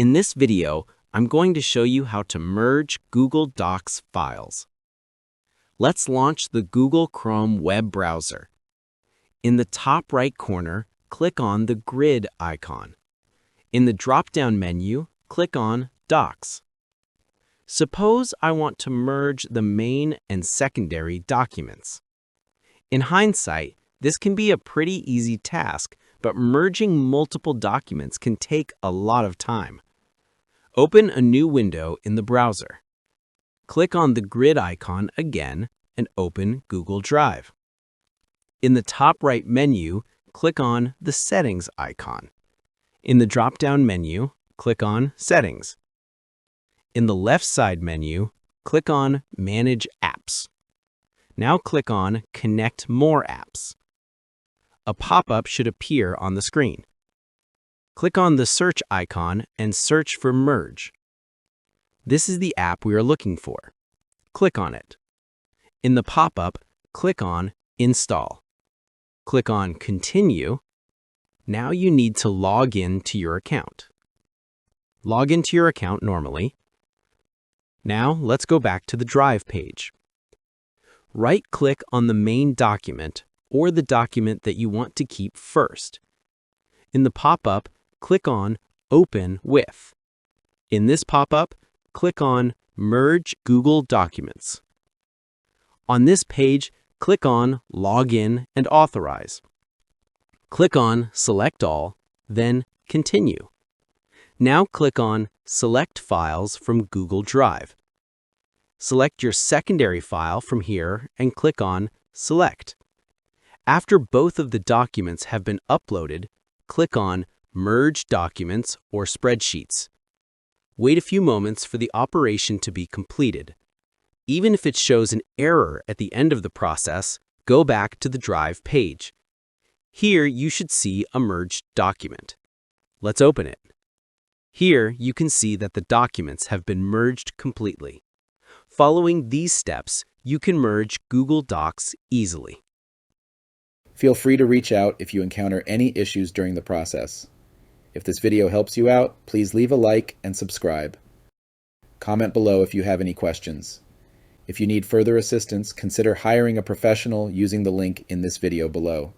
In this video, I'm going to show you how to merge Google Docs files. Let's launch the Google Chrome web browser. In the top right corner, click on the grid icon. In the drop-down menu, click on Docs. Suppose I want to merge the main and secondary documents. In hindsight, this can be a pretty easy task, but merging multiple documents can take a lot of time. Open a new window in the browser. Click on the grid icon again and open Google Drive. In the top right menu, click on the Settings icon. In the drop-down menu, click on Settings. In the left side menu, click on Manage Apps. Now click on Connect More Apps. A pop-up should appear on the screen. Click on the search icon and search for Merge. This is the app we are looking for. Click on it. In the pop-up, click on Install. Click on Continue. Now you need to log in to your account. Log into your account normally. Now let's go back to the Drive page. Right-click on the main document or the document that you want to keep first. In the pop-up, click on Open With. In this pop-up, click on Merge Google Documents. On this page, click on Login and Authorize. Click on Select All, then Continue. Now click on Select Files from Google Drive. Select your secondary file from here and click on Select. After both of the documents have been uploaded, click on Merge Documents or Spreadsheets. Wait a few moments for the operation to be completed. Even if it shows an error at the end of the process, go back to the Drive page. Here you should see a merged document. Let's open it. Here you can see that the documents have been merged completely. Following these steps, you can merge Google Docs easily. Feel free to reach out if you encounter any issues during the process. If this video helps you out, please leave a like and subscribe. Comment below if you have any questions. If you need further assistance, consider hiring a professional using the link in this video below.